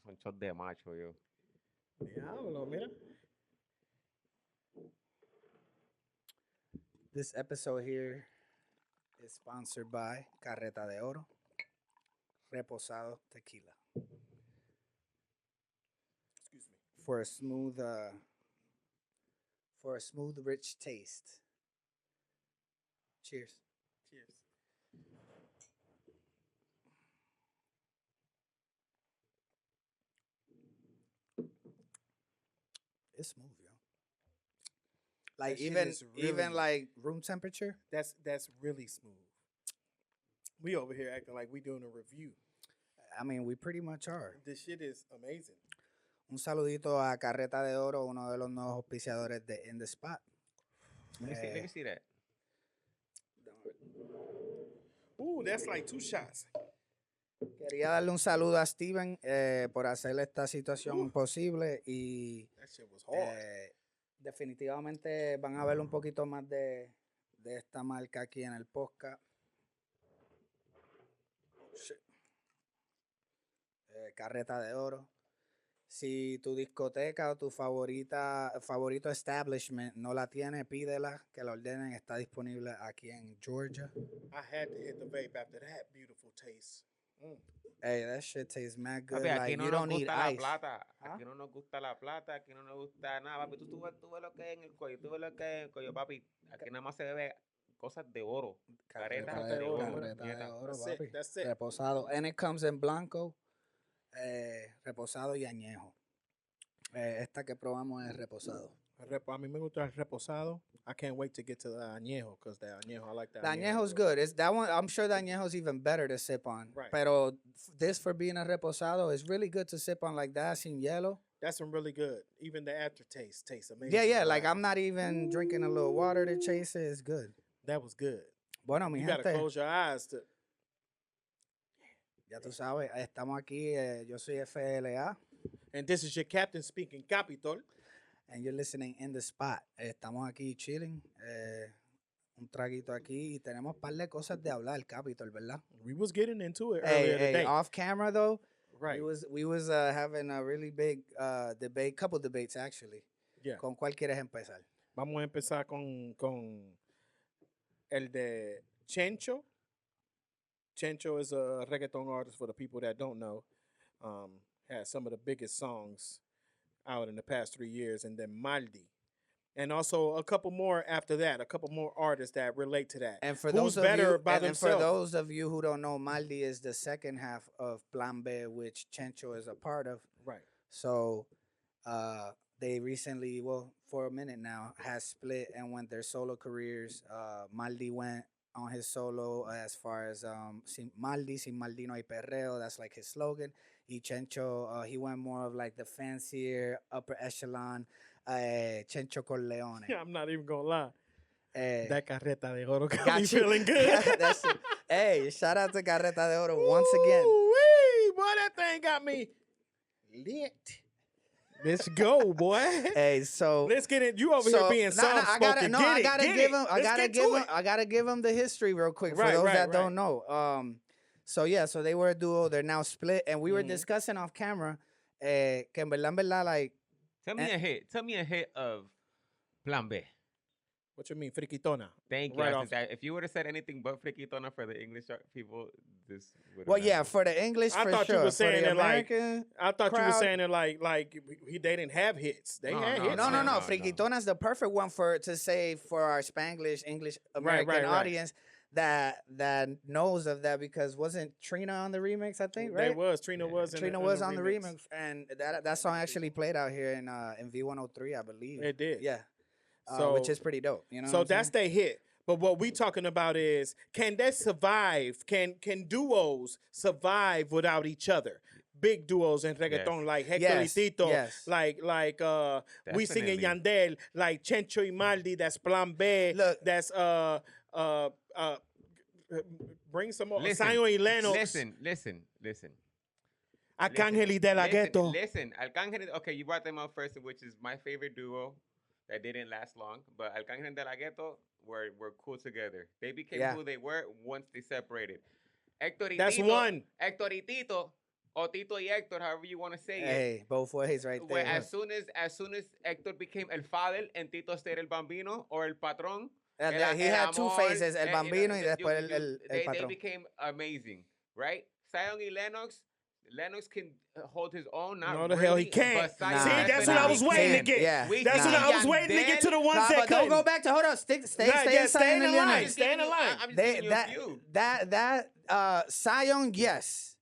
Son shots de macho, yo. Diablo, mira. This episode here is sponsored by Carreta de Oro, Reposado Tequila. Excuse me. For a smooth, rich taste. Cheers. Cheers. It's smooth, yo. Like That shit even is really- even like room temperature. That's really smooth. We over here acting like we doing a review. I mean, we pretty much are. This shit is amazing. Un saludito a Carreta de Oro, uno de los nuevos auspiciadores de In the Spot. Let me see that. Ooh, that's like 2 shots. Quería darle un saludo a Steven por hacerle esta situación posible y That shit was hard. definitivamente van a ver un poquito más de esta marca aquí en el podcast. Shit. Carreta de Oro. Si tu discoteca o tu favorito establishment no la tiene, pídela, que la ordenen. Está disponible aquí en Georgia. I had to hit the vape after that beautiful taste. Hey, that shit tastes mad good. Papi, aquí Like, no you nos don't need gusta la ice. plata. ¿Ah? Aquí no nos gusta la plata. Aquí no nos gusta nada, papi. Tú ves lo que hay en el cuello. Tú ves lo que hay en el cuello, papi. Aquí nada más se bebe cosas de oro. Caretas de oro, Carreta de nieta. oro, That's it. papi. That's it. Reposado. And it comes in blanco, reposado y añejo. Esta que probamos es reposado. A mí me gusta el reposado. I can't wait to get to the añejo because the añejo, I like that. The añejo's good. It's that one. I'm sure the añejo's even better to sip on. Right. Pero this for being a reposado is really good to sip on like that, sin hielo. That's some really good. Even the aftertaste tastes amazing. Yeah. Like I'm not even drinking a little water to chase it. It's good. That was good. Bueno, mi You gotta gente, close your eyes to. ya tú sabes, estamos aquí. Yo soy FLA. And this is your captain speaking, Capitol. And you're listening In the Spot. Estamos aquí chilling. Un traguito aquí. Y tenemos un par de cosas de hablar, Capitol, ¿verdad? We was getting into it earlier Hey, today. off camera though, Right. we was having a really big debate, couple debates actually. Yeah. ¿Con cuál quieres empezar? Vamos a empezar con el de Chencho. Chencho is a reggaeton artist for the people that don't know. Has some of the biggest songs out in the past 3 years. And then Maldi. And also a couple more after that, a couple more artists that relate to that. And for Who's those of better you, by and for themselves? those of you who don't know, Maldi is the second half of Plan B, which Chencho is a part of. Right. So they recently, well, for a minute now, has split and went their solo careers. Maldi went on his solo as far as sin Maldi no hay perreo. That's like his slogan. Y Chencho, he went more of like the fancier, upper echelon, Chencho Corleone. I'm not even going to lie. Eh, That carreta de oro got got me you. feeling good. That's it. Hey, shout out to Carreta de Oro once again. Ooh-wee, boy, that thing got me lit. Let's go, boy. Hey, so Let's get it. You over here being soft spoken. I gotta give him. It. I gotta give him the history real quick for Right, those right, that right. don't know. So yeah, so they were a duo. They're now split, and we were Mhm. discussing off camera. Que en verdad, like Tell me a hit. Tell me a hit of Plan B. What you mean, friquitona? Thank you. Right I off. said that if you would have said anything but friquitona for the English people, this would well, yeah, for the English, I for thought you sure. were saying for the it like- American, I thought you were crowd. saying it like they didn't have hits. They No, had no, hits. No, man. Friquitona is the perfect one to say for our Spanglish, English American right. audience that knows of that because wasn't Trina on the remix? I think They right. was. Trina Yeah. was. Trina was on the remix, and that song actually played out here in V103, I believe. It did. Yeah. So Which is pretty dope. You know. So what I'm that's their hit. But what we talking about is, can they survive? Can duos survive without each other? Big duos in reggaeton Yes. like Hector Yes, y Tito, yes. like we sing in Definitely. Yandel, like Chencho y Maldi. That's Plan B. Look. That's bring some more. Listen, Zion y Lennox. listen. Arcángel y De La Ghetto. Listen, Arcángel. Okay, you brought them up first, which is my favorite duo that didn't last long. But Arcángel and De La Ghetto were cool together. They became Yeah. who they were once they separated. Héctor y That's Tito, one. Héctor y Tito or Tito y Héctor, however you want to say it. Hey, both ways right Where there. as soon as Héctor became el father and Tito stayed el bambino or el patrón. He had two phases, el bambino y después el They patrón. became amazing, right? Zion y Lennox can hold his own. Not No, the really, hell he can't. but Zion See, that's what I was definitely waiting to can. get. Yeah. That's what I was waiting to get to the ones Nah, that but don't couldn't. go back to hold on. Stay Yeah, stay in the line. Lennox. Stay in the line. I'm just giving you a few. Zion, yes.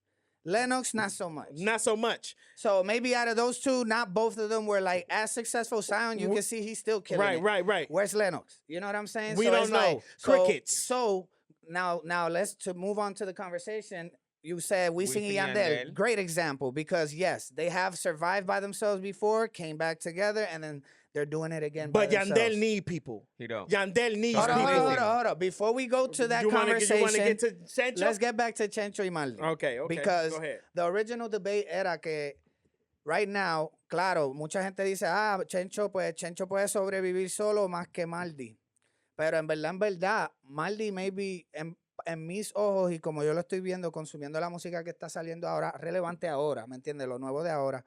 Lennox, not so much. Not so much. So maybe out of those two, not both of them were like as successful. Zion, you can see he's still killing it. Right. Where's Lennox? You know what I'm saying? We So don't it's know. like, Crickets. So now let's to move on to the conversation. You said Wisin y Wisin y Yandel. Yandel. Great example because yes, they have survived by themselves before, came back together, and then they're doing it again. But by themselves. Yandel need people. He don't. Yandel needs Hold people. on. Before we go to that You wanna conversation, get to Chencho? let's get back to Chencho y Maldi. Okay. Because Go ahead. the original debate era que right now, claro, mucha gente dice, Chencho puede sobrevivir solo más que Maldi. Pero en verdad, Maldi maybe en mis ojos y como yo lo estoy viendo, consumiendo la música que está saliendo ahora, relevante ahora, ¿me entiendes? Lo nuevo de ahora.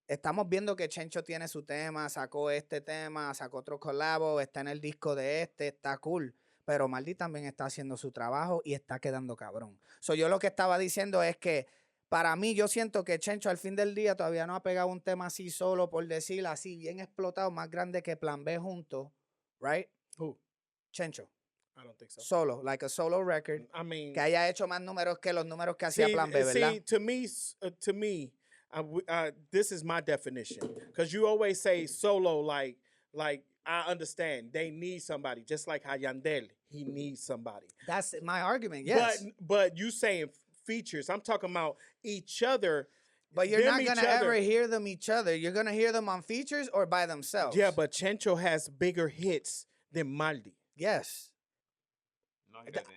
Estamos viendo que Chencho tiene su tema, sacó este tema, sacó otro collabo, está en el disco de está cool. Pero Maldi también está haciendo su trabajo y está quedando cabrón. So, yo lo que estaba diciendo es que para mí yo siento que Chencho al fin del día todavía no ha pegado un tema así solo, por decir así, bien explotado, más grande que Plan B juntos, right? Who? Chencho. I don't think so. Solo, like a solo record, I mean, que haya hecho más números que los números que hacía Plan B, ¿verdad? See, to me, this is my definition. Because you always say solo, like I understand they need somebody, just like how Yandel, he needs somebody. That's my argument, yes. But you saying features, I'm talking about each other. But you're not each going to other. ever hear them each other. You're going to hear them on features or by themselves. Yeah, but Chencho has bigger hits than Maldi. Yes. No, he doesn't.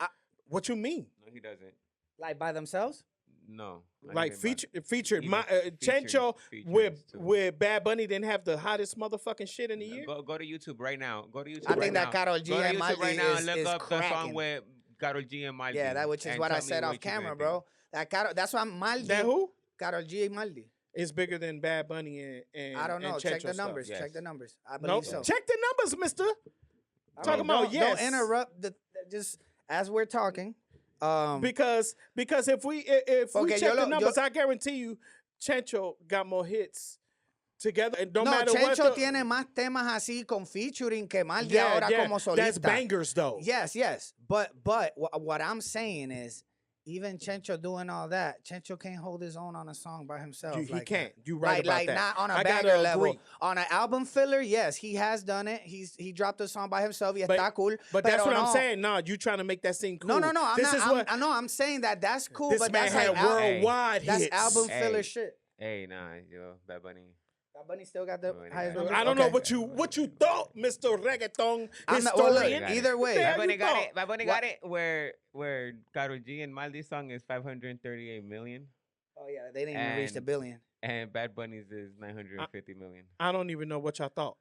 What you mean? No, he doesn't. Like by themselves? No. not Like even by- featured. even Chencho features too. with Bad Bunny didn't have the hottest motherfucking shit in the year. Go to YouTube right now. Go to YouTube I right think that now. Karol G Go to and YouTube Maldi right now and is look up the cracking. song with Karol G and Maldi. Yeah, which is and what I tell me said what off you camera, think. bro. That's why Maldi. That who? Karol G and Maldi. Is bigger than Bad Bunny and I don't know. and Check the Chencho stuff. numbers. yes. Check the numbers. I No, believe so. check the numbers, mister. All talking about don't, yes. Don't interrupt. Just as we're talking. Because if we Okay, check the numbers, I guarantee you, Chencho got more hits together. And no matter Chencho what. tiene más temas así con featuring que Maldi ahora como solista. That's bangers though. Yes. But what I'm saying is, even Chencho doing all that, Chencho can't hold his own on a song by himself. He like can't. that. You right about like that. not on a I gotta banger level. agree. On an album filler, yes, he has done it. He dropped a song by himself. Y está cool. But that's pero what no. I'm saying. No, you trying to make that seem cool. No. I'm saying that's cool. This but man that's had like worldwide that's hits. album filler Hey. shit. Hey, nah, yo, Bad Bunny. Bad Bunny still got the Bunny highest got it. numbers? I don't know Okay. what you thought, Mr. Reggaeton I'm not, well, look, historian. got it. either way. Yeah, Bad Bunny you got thought. it. Bad Bunny got it. Where Karol G and Maldi's song is 538 million, Oh yeah, they didn't even reach the And- billion. and Bad Bunny's is 950 million. I don't even know what y'all thought.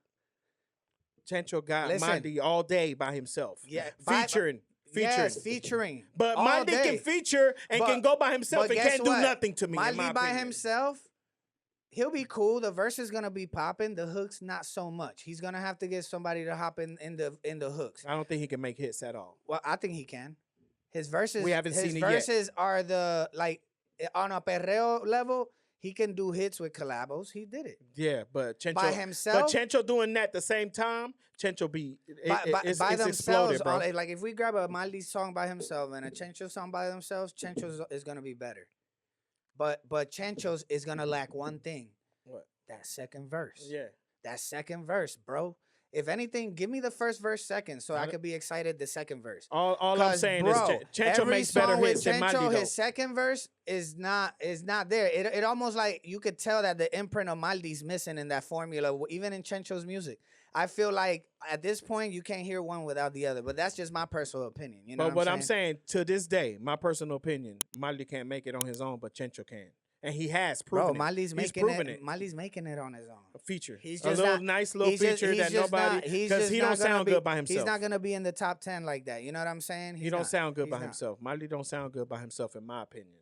Chencho got Listen. Maldi all day by himself. Yeah, featuring. Yes, featuring. But all Maldi day. can feature and But- can go by himself but and guess can't do what? nothing to me. in my Maldi by opinion. himself, he'll be cool. The verse is gonna be popping. The hooks not so much. He's gonna have to get somebody to hop in the hooks. I don't think he can make hits at all. Well, I think he can. His verses. We haven't his seen it yet. verses are the like on a perreo level. He can do hits with collabos. He did it Yeah, but Chencho by himself. But Chencho doing that at the same time, Chencho be by it's themselves, exploded, bro. like if we grab a Maldi song by himself and a Chencho song by themselves, Chencho's is gonna be better. But Chencho's is gonna lack one thing. What? That second verse. Yeah. That second verse, bro. If anything, give me the first verse second so I I don't- could be excited the second verse. All I'm 'Cause, saying bro, is Chencho every makes better song with hits than Chencho, Maldi though. his second verse is not there. It almost like you could tell that the imprint of Maldi's missing in that formula, even in Chencho's music. I feel like at this point you can't hear one without the other, but that's just my personal opinion. You know But what I'm saying? saying, to this day, my personal opinion, Maldi can't make it on his own, but Chencho can. And he has Bro, proven it. Maldi's He's making proven it. Maldi's making it on his own. A feature. He's a just little not- nice little He's just- feature he's that just nobody, not- he's because just he not don't gonna sound be- good by himself. He's not gonna be in the top 10 like that. You know what I'm saying? He don't sound good He's by not. himself. Maldi don't sound good by himself, in my opinion.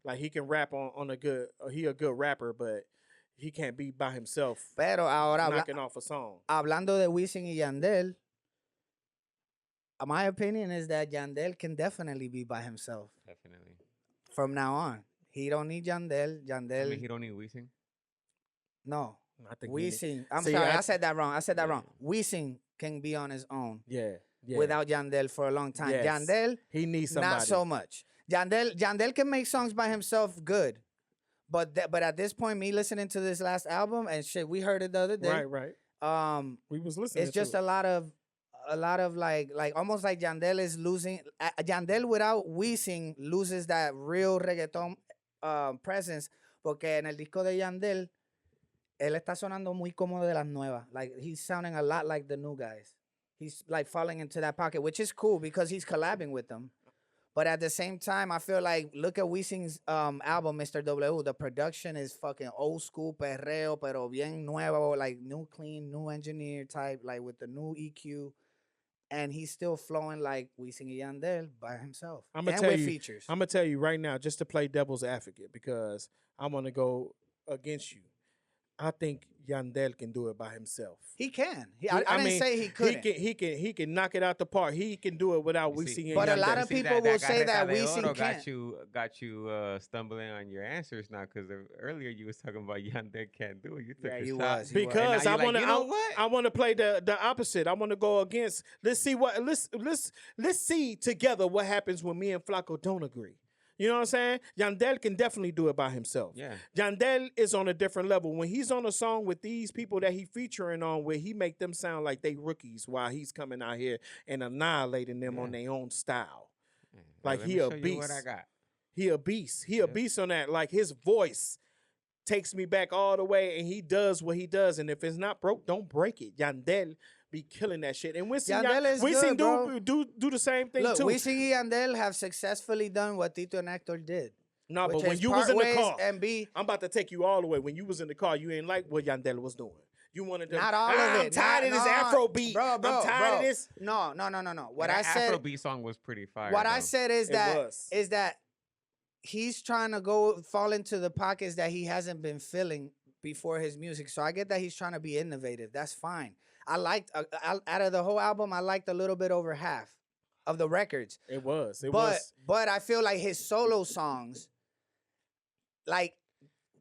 Like he can rap on a good. He a good rapper, but he can't be by himself Pero ahora, knocking off a song. hablando de Wisin y Yandel, my opinion is that Yandel can definitely be by himself Definitely. from now on. He don't need Yandel. Yandel, I mean, he don't need Wisin. no. I think he need- Wisin. I'm See, sorry, I- I said that wrong. I said that wrong. Wisin can be on his own Yeah. without Yandel for a long time. Yes. Yandel, he needs somebody. not so much. Yandel can make songs by himself good. But at this point, me listening to this last album and shit, we heard it the other day. Right. We was listening. It's just to a lot of like almost like Yandel is losing. Yandel without Wisin loses that real reggaeton presence, porque en el disco de Yandel él está sonando muy cómodo de las nuevas. Like he's sounding a lot like the new guys. He's like falling into that pocket, which is cool because he's collabing with them. But at the same time, I feel like, look at Wisin's album, Mr. W. The production is fucking old school perreo, pero bien nuevo, like new clean, new engineer type, like with the new EQ. And he's still flowing like Wisin y Yandel by himself. I'ma and tell with you- features. I'm gonna tell you right now, just to play devil's advocate, because I want to go against you. I think Yandel can do it by himself. He can. I I didn't mean, say he couldn't. He can knock it out the park. He can do it without You see- Wisin and But a Yandel. lot of people will say that Carreta de Wisin Oro can't. got you stumbling on your answers now because earlier you was talking about Yandel can't do it. You took Yeah, a you shot. was, you was. Because And I now you're want to, like, you know what? I want to play the opposite. I want to go against. Let's see together what happens when me and Flacco don't agree. You know what I'm saying? Yandel can definitely do it by himself. Yeah. Yandel is on a different level. When he's on a song with these people that he featuring on, where he make them sound like they rookies while he's coming out here and annihilating them on their own style. Yeah. Like, Let he me a show you what I beast. got. He a beast. He a Yeah. beast on that. Like his voice takes me back all the way, and he does what he does. And if it's not broke, don't break it. Yandel be killing that shit. And Yandel is Wisin good, bro. do the same thing Look, too. Wisin y Yandel have successfully done what Tito and Hector did. No, but which when is you was part in the ways car, and be I'm about to take you all the way. When you was in the car, you ain't like what Yandel was doing. You wanted to. not all of it. I'm tired of this Afro beat. Bro, I'm tired of this. No. What That I said, Afrobeat song was pretty fire. what I though. said is It that was. he's trying to fall into the pockets that he hasn't been filling before his music. So I get that he's trying to be innovative. That's fine. I liked out of the whole album, I liked a little bit over half of the records. It was. But I feel like his solo songs, like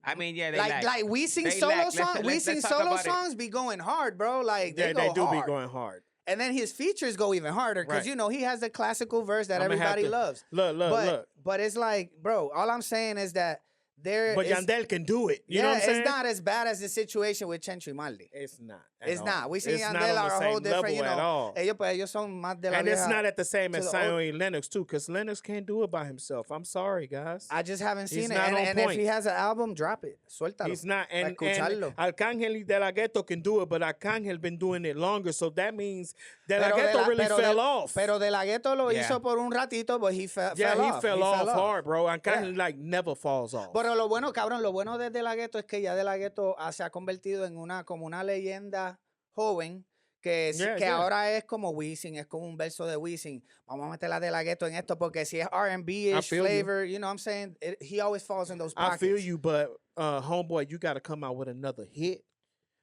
I mean, yeah, they like we sing they solo lack. songs, we Let's sing talk solo about it. songs be going hard, bro. Like Yeah, they they go do hard. be going hard. And then his features go even harder because Right. he has the classical verse that I'ma have everybody to- loves. Look. But it's like, bro, all I'm saying is that But Yandel can do it. You know what I'm saying? it's not as bad as the situation with Chencho y Maldi. It's not. It's not. We see It's not Yandel on the are a same whole different, level at all. Ellos son más de la And it's vieja. not at the same to as the Zion and Lennox too, because Lennox can't do it by himself. I'm sorry, guys. I just haven't He's seen it. not on And if point. he has an album, drop it. Suéltalo. He's not, and escucharlo. Arcángel y De La Ghetto can do it, but Arcángel been doing it longer, so that means De La Pero Ghetto really fell off. Pero De La Ghetto lo Yeah. hizo por un ratito, but he fell yeah, off. he fell off hard, bro. Arcángel like never falls off. Pero lo bueno, cabrón, lo bueno de La Ghetto es que ya De La Ghetto se ha convertido en como una leyenda joven que ahora es como Wisin, es como un verso de Wisin. Vamos a meter la De La Ghetto en esto porque si es R&B-ish feel you. flavor, you know what I'm saying? He always falls in those I pockets. feel you, but homeboy, you got to come out with another hit,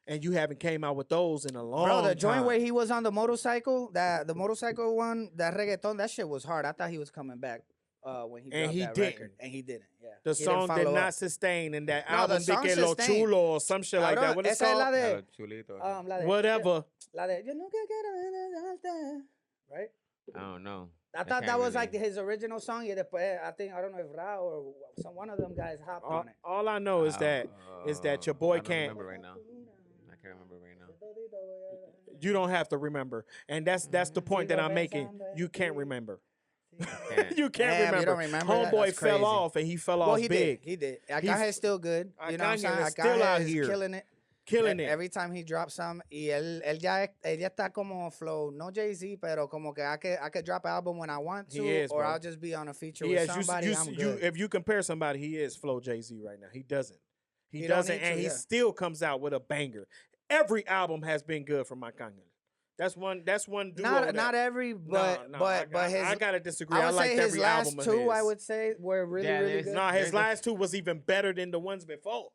and you haven't came out with those in a long Bro, the time. joint where he was on the motorcycle, the motorcycle one, that reggaeton, that shit was hard. I thought he was coming back when he And dropped he that didn't. record. And he didn't, yeah. The He didn't song did follow not up. sustain, and that No, the album song did get Lo sustained. Chulo or some shit like that. Cabrón, What it's esa es la called? de... Yeah, chulito. la de Whatever. La de, yo nunca quiero darte, right? I don't know. I thought that was like his original song. Y después, I don't know if Ra or one of them guys hopped on it. All I know is that your boy I don't can't. remember right now. I can't remember right now. You don't have to remember, and that's the point that I'm making. You can't remember. You can't Damn, remember. you don't remember that? Homeboy That's fell crazy. off, and he fell off Well, he big. did. He did. He's- Arcángel's still good. You know what I'm saying? Arcángel is still out Arcángel here. is killing it. Killing it. Every time he drops some, y él ya está como flow, no Jay-Z, pero como que I could drop an album when I want to, He is, or bro. I'll just be on a feature He with is. somebody. I'm good. If you compare somebody, he is Flo Jay-Z right now. He doesn't. He He don't doesn't, need and to, he yeah. still comes out with a banger. Every album has been good from Arcángel. That's one duo. Not every, but his. I gotta disagree. I I would like say his every last album of two. his. I would say were really Yeah, really there's- good. Nah, his There's a- last two was even better than the ones before.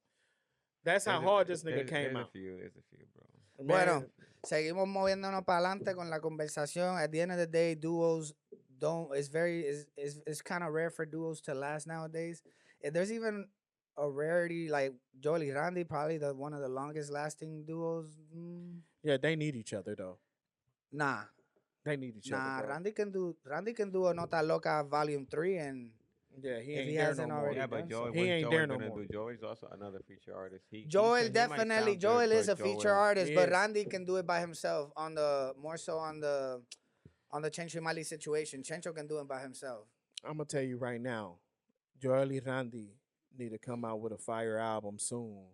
That's how hard this nigga came out. There's a few, bro. Bueno, Man, seguimos moviéndonos para adelante con la conversación. At the end of the day, duos don't. It's kind of rare for duos to last nowadays. If there's even a rarity like Joel y Randy, probably one of the longest lasting duos. yeah, they need each other though. Nah, They need each other. Bro. Randy can do a Nota Loca Volume 3 and Yeah, he if ain't he there hasn't no more. already Yeah, done but so. Joel, He what's ain't Joel there no gonna more. do? Joel is also another feature artist. Joel he might definitely sound Joel good, is a but feature Joel- artist, He but is. Randy can do it by himself on the Chencho y Mali situation. Chencho can do it by himself. I'm gonna tell you right now, Joel y Randy need to come out with a fire album soon,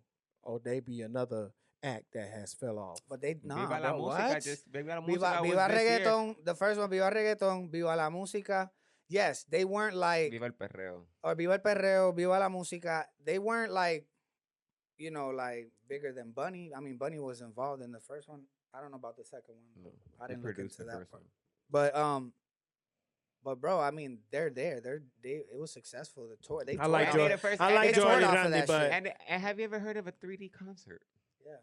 or they be another act that has fell off. But they Viva nah, la bro, música, what? Viva la música Viva, was Viva this year. Reggaeton, the first one, Viva Reggaeton, Viva la Música. Yes, they weren't like, Viva el perreo. or Viva el Perreo, Viva la Música. They weren't like, like bigger than Bunny. I mean, Bunny was involved in the first one. I don't know about the second one. No, I he didn't look produced into the that first part. one. But bro, I mean, they're there. It was successful. The tour. They I toured like off- Joel- Joel. the first- I and like they Joel toured y off of Randy, that but shit. And have you ever heard of a 3D concert? Yeah.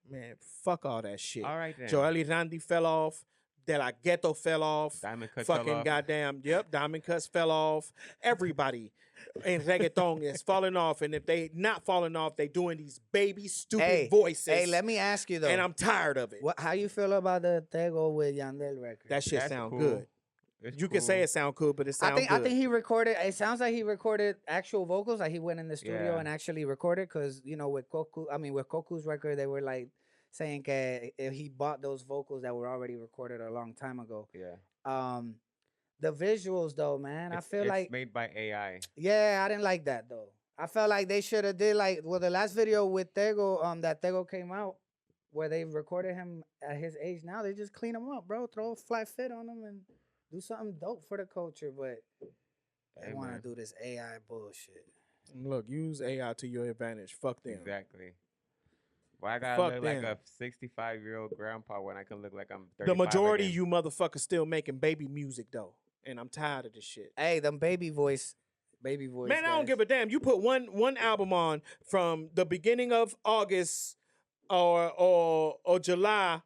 man, fuck all that shit. All right then. Joel y Randy fell off. De La Ghetto fell off. Diamond Cut fell Fucking off. goddamn, yep, Diamond Cuts fell off. Everybody in reggaeton is falling off, and if they not falling off, they doing these baby stupid voices. Hey, let me ask you though. and I'm tired of it. How you feel about the Tego with Yandel record? That shit That's sound cool. good. It's You can say cool. it sound cool, but it sound I think good. he recorded. It sounds like he recorded actual vocals. Like he went in the studio Yeah. and actually recorded. Because with Koku's record, they were like saying that he bought those vocals that were already recorded a long time ago. Yeah. The visuals though, man, I feel it's like made by AI. yeah, I didn't like that though. I felt like they should have did like the last video with Tego that Tego came out where they recorded him at his age now. They just clean him up, bro. Throw a flat fit on him and do something dope for the culture, but they Hey, want man. to do this AI bullshit. Look, use AI to your advantage. Fuck them. Exactly. Why I gotta Fuck look like them. a 65-year-old grandpa when I can look like I'm 35 The majority again? of you motherfuckers still making baby music though, and I'm tired of this shit. Hey, them baby voice. Man, I don't give a damn. You put one album on from the beginning of August or July,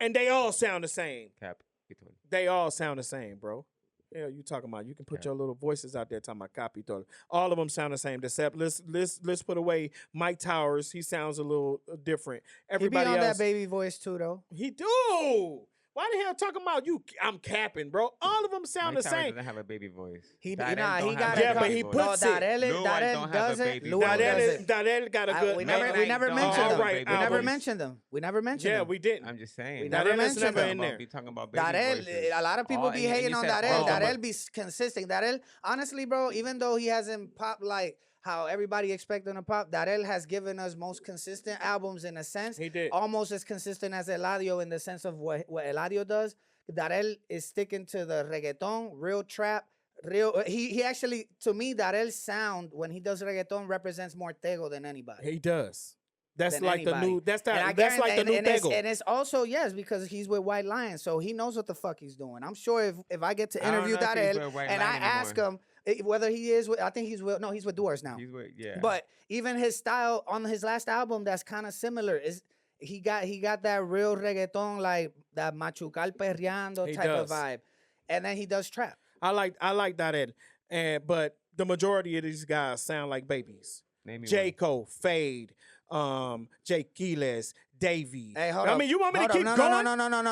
and they all sound the same. Cap. Between. They all sound the same, bro. Yeah, you talking about? You can put Yeah. your little voices out there talking about copy. All of them sound the same. Except let's put away Mike Towers. He sounds a little different. Everybody he be on else, that baby voice too, though. he do. Why the hell talking about you? I'm capping, bro. All of them sound Mike the Towers same. doesn't have a baby voice. He Darrell got don't have it. a Yeah, but baby he voice. puts no, it. Lil Wayne Darrell don't have a doesn't. baby Lil voice. Wayne doesn't. Darrell got a good. We Lil never Wayne mentioned don't them. have a Alright, baby We never voice. mentioned them. We never mentioned Yeah, them. we didn't. I'm just saying. We Darrell never is mentioned never them. in there. Be talking about baby Darrell, voices. a lot of people Oh, be and hating you on said Darrell. all. Darrell be consistent. Darrell, honestly, bro, even though he hasn't popped like how everybody expected him to pop, Darrell has given us most consistent albums in a sense. He did. Almost as consistent as Eladio in the sense of what Eladio does. Darrell is sticking to the reggaeton, real trap, real. He actually, to me, Darrell's sound when he does reggaeton represents more Tego than anybody. He does. That's Than like the anybody. new. That's And I that. That's guarantee- like the new and it's, Tego. and it's also yes because he's with White Lion, so he knows what the fuck he's doing. I'm sure if I get to I don't interview know if he's Darrell with White and I Lion ask anymore. him whether he is with, I think he's with he's with Doors now. He's with, yeah. But even his style on his last album, that's kind of similar. Is he got that real reggaeton like that machucal perreando He type of does. vibe, and then he does trap. I like that, but the majority of these guys sound like babies. Name me J. one. Cole, Fade, Tequila, Davey. Hey, hold I up. mean, you want me to Hold up. keep no, going?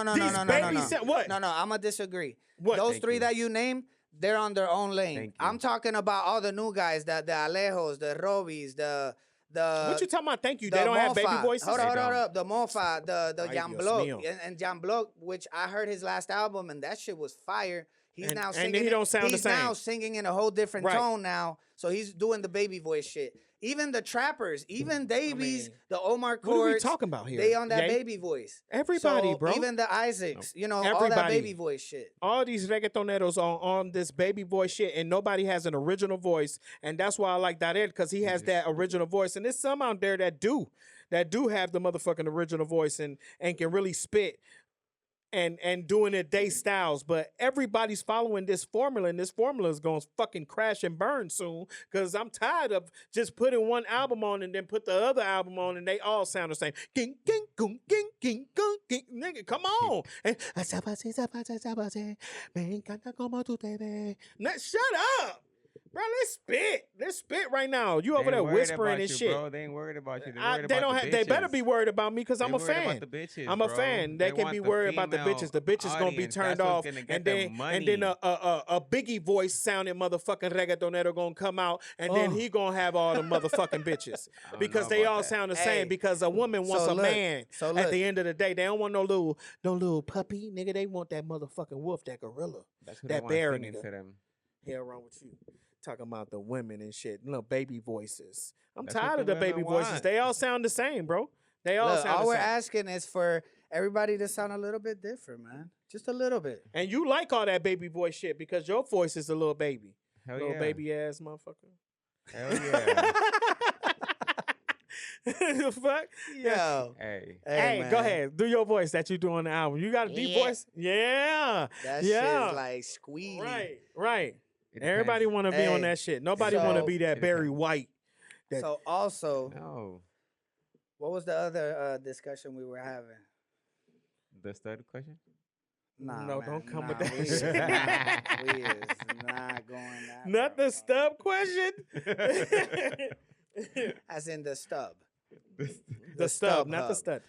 No, These babies sound- what? No, I'm gonna disagree. What? Those Thank three you. that you named, they're on their own lane. Thank you. I'm talking about all the new guys, the Alejos, the Robis, the What you talking about? Thank you. the They don't have baby Mofa. voices. Hold They up. don't. The Mofa, the Ay, Jan Dios Block, mío. and Jan Block, which I heard his last album, and that shit was fire. He's And- now and singing. he don't sound the he's now same. singing in a whole different Right. tone now. So he's doing the baby voice shit. Even the trappers, even Davies, mean, the Omar What are we Chords, talking about here? they on that Yay? baby voice. Everybody, So bro. Even the Isaacs, all that Everybody. baby voice shit. All these reggaetoneros are on this baby voice shit, and nobody has an original voice, and that's why I like Darrell because he has that original voice, and there's some out there that do. that do have the motherfucking original voice and can really spit and doing it they styles, but everybody's following this formula, and this formula is gonna fucking crash and burn soon. Cause I'm tired of just putting one album on and then put the other album on and they all sound the same. Ging, ging, gung, ging, ging, gung, ging. Nigga, come on. And shut up. Bro, let's spit right now. You over there whispering and shit. Bro. They ain't worried about you. They better be worried about me because I'm a fan. About the bitches, I'm a fan. They can be worried about the bitches. The bitches gonna be turned off, and then a Biggie voice sounding motherfucking reggaetonero gonna come out, and then he gonna have all the motherfucking bitches because they all sound the same. Because a woman wants a man. At the end of the day, they don't want no little puppy, nigga. They want that motherfucking wolf, that gorilla, that bear, nigga. Hell wrong with you? Talking about the women and shit, little baby voices. I'm tired of the baby voices. They all sound the same, bro. They all sound the same. All we're asking is for everybody to sound a little bit different, man. Just a little bit. And you like all that baby voice shit because your voice is a little baby. Hell little baby ass motherfucker. Hell yeah. The fuck? Yo. Hey, go ahead. Do your voice that you do on the album. You got a deep voice? Yeah. That shit's like squealy. Right. Everybody want to be on that shit. Nobody want to be that Barry White. So also, no. What was the other discussion we were having? The third question? Nah, no, man, don't come with that we shit. We is not going that Not the stub question. As in the stub. The stub, not the stud.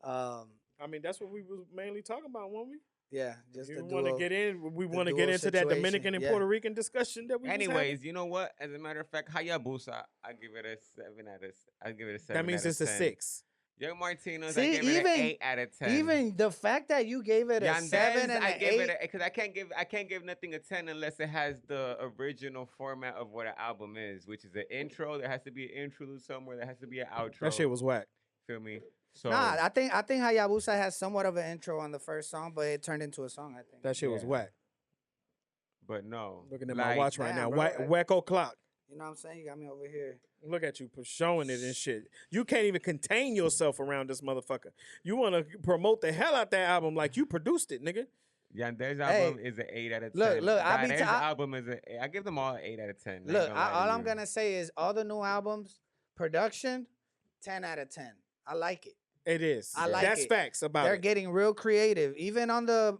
I mean, that's what we was mainly talking about, weren't we? Yeah, just we want to get in. We want to get into that Dominican and Puerto Rican discussion that we. Anyways, you know what? As a matter of fact, Hayabusa, I give it a 7 out of. I give it a 7. That means it's a 6. Young Martino's, I give it an 8 out of 10. Even the fact that you gave it a 7 and an 8, because I can't give nothing a 10 unless it has the original format of what an album is, which is an intro. There has to be an interlude somewhere. There has to be an outro. That shit was whack. Feel me? So, nah, I think Hayabusa has somewhat of an intro on the first song, but it turned into a song. I think that shit was whack. But no, looking at my watch right now, wacko clock. You know what I'm saying? You got me over here. Look at you showing it and shit. You can't even contain yourself around this motherfucker. You want to promote the hell out that album like you produced it, nigga. Yander's album is an 8 out of 10. Look, album is I give them all 8 out of 10. Look, all I'm gonna say is all the new albums, production, 10 out of 10. I like it. It is. I like That's it. facts about They're it. getting real creative. Even on the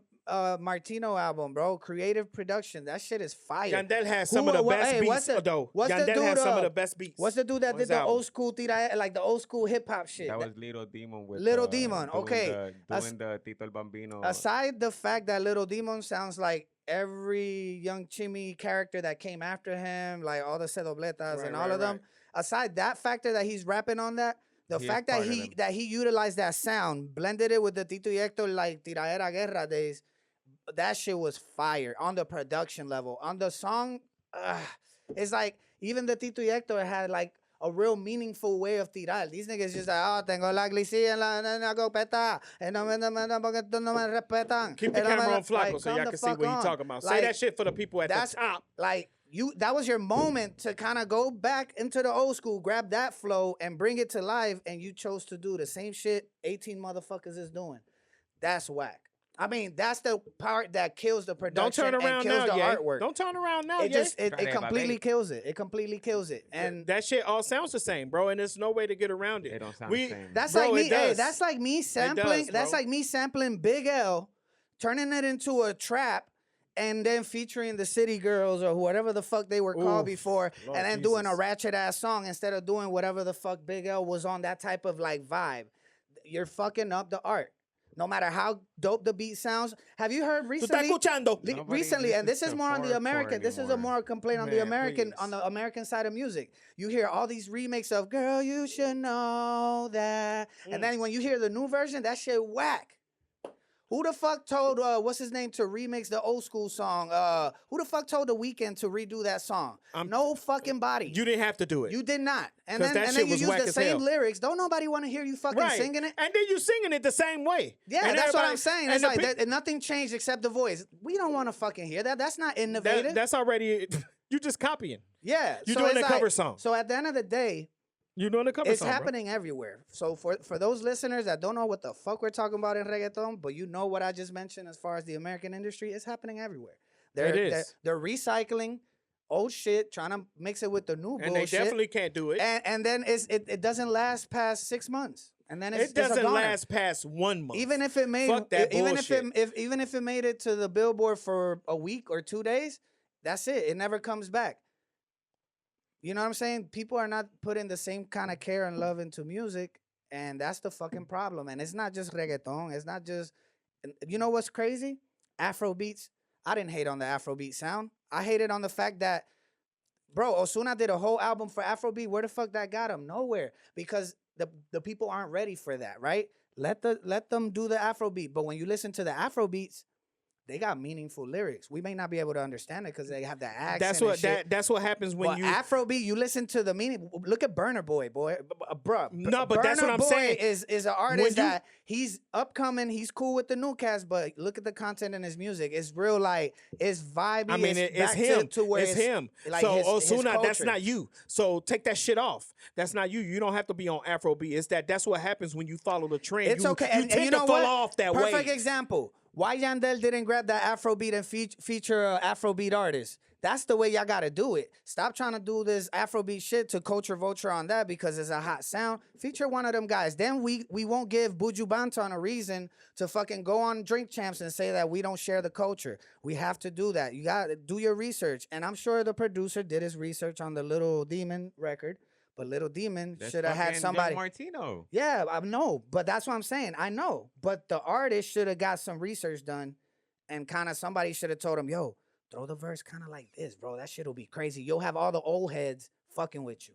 Martino album, bro. Creative production. That shit is fire. Yandel has some of the best beats, though. Yandel has some of the best beats. What's the dude that did the old school like the old school hip hop shit? That was Little Demon with Little Demon. Okay. Doing the Tito el Bambino. Aside the fact that Little Demon sounds like every Young Chimmy character that came after him, like all the Cedobletas and all of them. Aside that factor that he's rapping on that, the fact that he utilized that sound, blended it with the Tito y Hector like Tiradera Guerra days, that shit was fire on the production level. On the song, it's like even the Tito y Hector had like a real meaningful way of tirar. These niggas just like, oh, tengo la glicía en la copeta, and no me respetan. Keep the camera on Flacco so y'all can see what he's talking about. Say that shit for the people at the top. Like, that was your moment to kind of go back into the old school, grab that flow and bring it to life, and you chose to do the same shit 18 motherfuckers is doing. That's whack. I mean, that's the part that kills the production. Don't turn around and kills now, the yeah. artwork. Don't turn around now, it completely kills it. It completely kills it. And that shit all sounds the same, bro. And there's no way to get around it. It don't sound the same. That's bro, like me. Hey, that's like me sampling. That's like me sampling Big L, turning it into a trap, and then featuring the City Girls or whatever the fuck they were called before, Lord and then Jesus. doing a ratchet ass song instead of doing whatever the fuck Big L was on, that type of like vibe. You're fucking up the art. No matter how dope the beat sounds. Have you heard recently? Recently, and this is more on the American. This is a more complaint on the American, on the American side of music. You hear all these remakes of "Girl, You Should Know That," and then when you hear the new version, that shit whack. Who the fuck told what's his name to remix the old school song? Who the fuck told The Weeknd to redo that song? No fucking body. You didn't have to do it. You did not. And then you use the same lyrics. Don't nobody want to hear you fucking singing it. And then you singing it the same way. Yeah, and that's what I'm saying. It's like nothing changed except the voice. We don't want to fucking hear that. That's not innovative. That's already you just copying. Yeah. You're doing a cover song. So at the end of the day, You know the cover It's song, bro. happening everywhere. So for those listeners that don't know what the fuck we're talking about in reggaeton, but you know what I just mentioned as far as the American industry, it's happening everywhere. They're recycling old shit, trying to mix it with the new And bullshit. they definitely can't do it. And then it doesn't last past 6 months. And then It doesn't last past 1 month. Even if it made Fuck that even bullshit. even if it made it to the Billboard for a week or 2 days, that's it. It never comes back. You know what I'm saying? People are not putting the same kind of care and love into music, and that's the fucking problem. And it's not just reggaeton. It's not just, you know what's crazy? Afrobeats. I didn't hate on the Afrobeat sound. I hated on the fact that, bro, Ozuna did a whole album for Afrobeat. Where the fuck that got him? Nowhere. Because the people aren't ready for that, right? Let them do the Afrobeat. But when you listen to the Afrobeats, they got meaningful lyrics. We may not be able to understand it because they have the accent. That's what happens when you Afrobeat. You listen to the meaning. Look at Burna Boy, bro. No, but that's what I'm Burna Boy saying. Is an artist that he's upcoming. He's cool with the new cast, but look at the content in his music. It's real, like it's vibey. I mean, it's him. To where it's him. Like so his Ozuna, that's culture. not you. So take that shit off. That's not you. You don't have to be on Afrobeat. It's that's what happens when you follow the trend. It's okay. You And tend you to know fall what? off that way. Perfect example. Why Yandel didn't grab that Afrobeat and feature an Afrobeat artist? That's the way y'all got to do it. Stop trying to do this Afrobeat shit to culture vulture on that because it's a hot sound. Feature one of them guys. Then we won't give Buju Banton a reason to fucking go on Drink Champs and say that we don't share the culture. We have to do that. You got to do your research. And I'm sure the producer did his research on the Little Demon record. But Little Demon should have had somebody. Martino. Yeah, I know. But that's what I'm saying. I know. But the artist should have got some research done and kind of somebody should have told him, yo, throw the verse kind of like this, bro. That shit will be crazy. You'll have all the old heads fucking with you.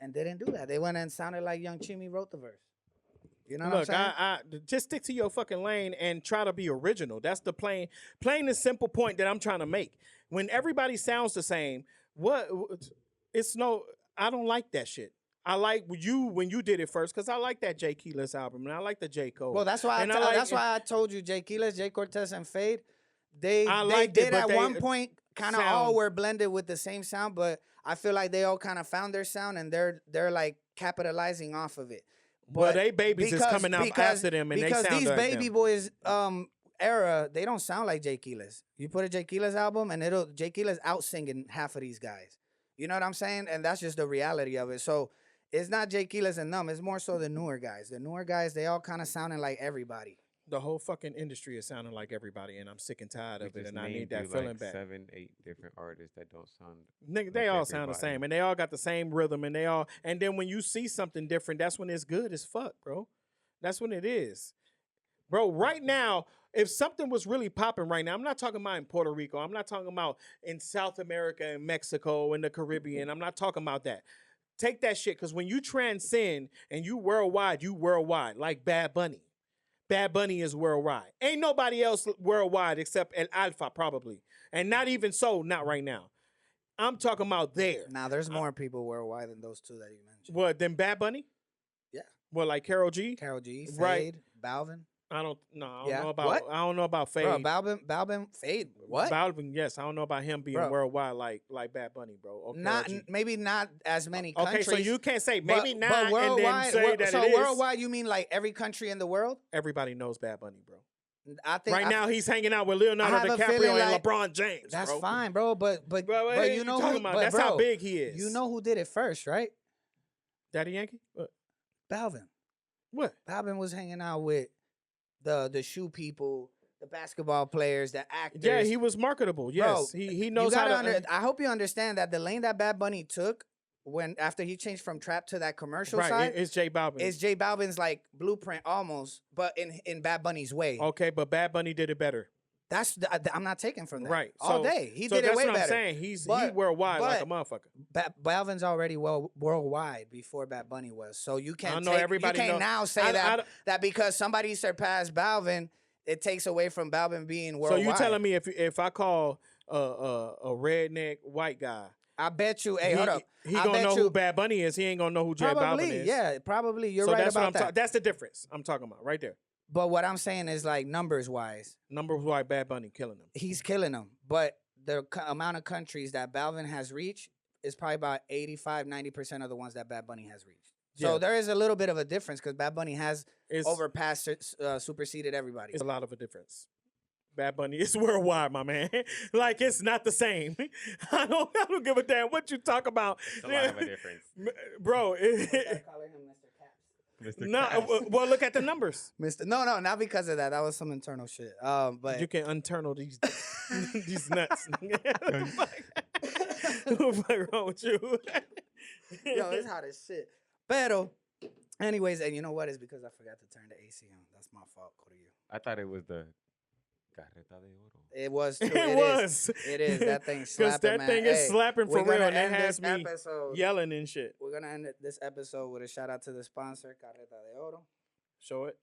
And they didn't do that. They went and sounded like Young Chimmy wrote the verse. You know what I'm saying? I just stick to your fucking lane and try to be original. That's the plain and simple point that I'm trying to make. When everybody sounds the same, I don't like that shit. I like when you did it first because I like that Tequila's album and I like the J. Cole. Well, that's why I told you Tequila, Jay Cortez, and Fade. They did at one point kind of all were blended with the same sound, but I feel like they all kind of found their sound and they're like capitalizing off of it. But they babies is coming out after them and they sound because these like baby them. boys era, they don't sound like Tequila's. You put a Tequila's album and Tequila's out singing half of these guys. You know what I'm saying? And that's just the reality of it. So it's not Tequila's and them. It's more so the newer guys. The newer guys, they all kind of sounding like everybody. The whole fucking industry is sounding like everybody, and I'm sick and tired of it, and I need that feeling back. 7, 8 different artists that don't sound. Nigga, they all sound the same, and they all got the same rhythm, and then when you see something different, that's when it's good as fuck, bro. That's when it is. Bro, right now, if something was really popping right now, I'm not talking about in Puerto Rico. I'm not talking about in South America and Mexico and the Caribbean. I'm not talking about that. Take that shit, because when you transcend and you worldwide, like Bad Bunny. Bad Bunny is worldwide. Ain't nobody else worldwide except El Alfa, probably. And not even so, not right now. I'm talking about there. Now, there's more people worldwide than those two that you mentioned. What, than Bad Bunny? Yeah. What, like Karol G? Karol G, Fade, Right. Balvin. I don't know Yeah. about What? I don't know about Fade. Bro, Balvin, Fade. What? Balvin, yes. I don't know about him being Bro. worldwide like Bad Bunny, bro. Or Not Karol G. maybe not as many Okay, countries. so you can't say maybe but not worldwide, and then say that so it is. worldwide, you mean like every country in the world? Everybody knows Bad Bunny, bro. I think Right now, he's hanging out with Leonardo I have a DiCaprio feeling and like- LeBron James. that's bro. fine, bro. But Bro, what you know talking who? about? But That's bro, how big he is. you know who did it first, right? Daddy Yankee? What? Balvin. What? Balvin was hanging out with the shoe people, the basketball players, the actors. Yeah, he was marketable. Yes, Bro, he knows you how gotta to. I hope you understand that the lane that Bad Bunny took after he changed from trap to that commercial Right, side it's J Balvin. is J Balvin's like blueprint almost, but in Bad Bunny's way. Okay, but Bad Bunny did it better. I'm not taking from that. Right. All so, day. He so did it that's way what better. I'm saying. He's But- worldwide like a but- motherfucker. Balvin's already worldwide before Bad Bunny was. So you can't know everybody you can't know- now say I- that because somebody surpassed Balvin, it takes away from Balvin being worldwide. So you telling me if I call a redneck white guy, I bet you, hey, hold up. he I gonna bet know you- who Bad Bunny is. He ain't gonna know who J Balvin Probably, is. yeah, probably. You're so right that's about what I'm that. talking. That's the difference I'm talking about right there. But what I'm saying is like numbers wise, Numbers why Bad Bunny killing them. he's killing them. But the amount of countries that Balvin has reached is probably about 85-90% of the ones that Bad Bunny has reached. So Yeah. there is a little bit of a difference because Bad Bunny has It's overpassed, superseded everybody. It's a lot of a difference. Bad Bunny is worldwide, my man. Like it's not the same. I don't give a damn what you talk about. It's a lot of a difference. Bro. calling him Mr. Caps. Mr. No, Cash. well, look at the numbers. No, not because of that. That was some internal shit. But You can unturnal these these nuts. What's wrong with you? yo, it's hot as shit. Pero, anyways, and you know what? It's because I forgot to turn the AC on. That's my fault, Corillo. I thought it was the Carreta de Oro. It was. Too. It was. It is. That thing slapping, Because that man. thing is Hey, slapping for we're real, gonna and it end has this me episode. yelling and shit. We're gonna end this episode with a shout out to the sponsor, Carreta de Oro. Show it.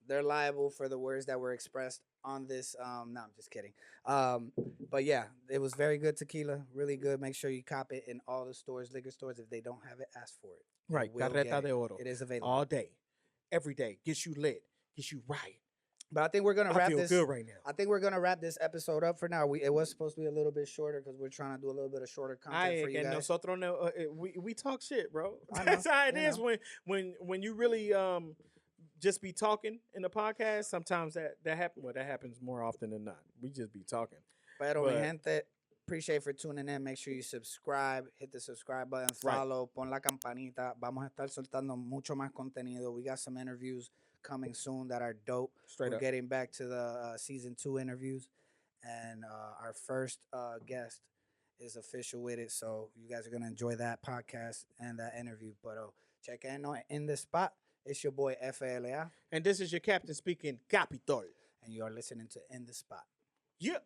They're liable for the words that were expressed on this. No, I'm just kidding. But yeah, it was very good tequila, really good. Make sure you cop it in all the stores, liquor stores. If they don't have it, ask for it. Right, We'll Carreta get de it. Oro. It is available. All day, every day. Gets you lit, gets you right. But I think we're gonna I wrap feel this. good right now. I think we're gonna wrap this episode up for now. It was supposed to be a little bit shorter because we're trying to do a little bit of shorter content for you guys. Nosotros no, we talk shit, bro. I know, That's how it you is know. when you really just be talking in the podcast. Sometimes that happens. Well, that happens more often than not. We just be talking. Pero mi But- gente, appreciate for tuning in. Make sure you subscribe, hit the subscribe button, Right. follow, pon la campanita. Vamos a estar soltando mucho más contenido. We got some interviews coming soon that are dope. Straight We're up. getting back to the season 2 interviews, and our first guest is official with it. So you guys are gonna enjoy that podcast and that interview. But chequenos in the spot. It's your boy FLA, And this is your captain speaking, Capitol. and you are listening to In the Spot. Yeah.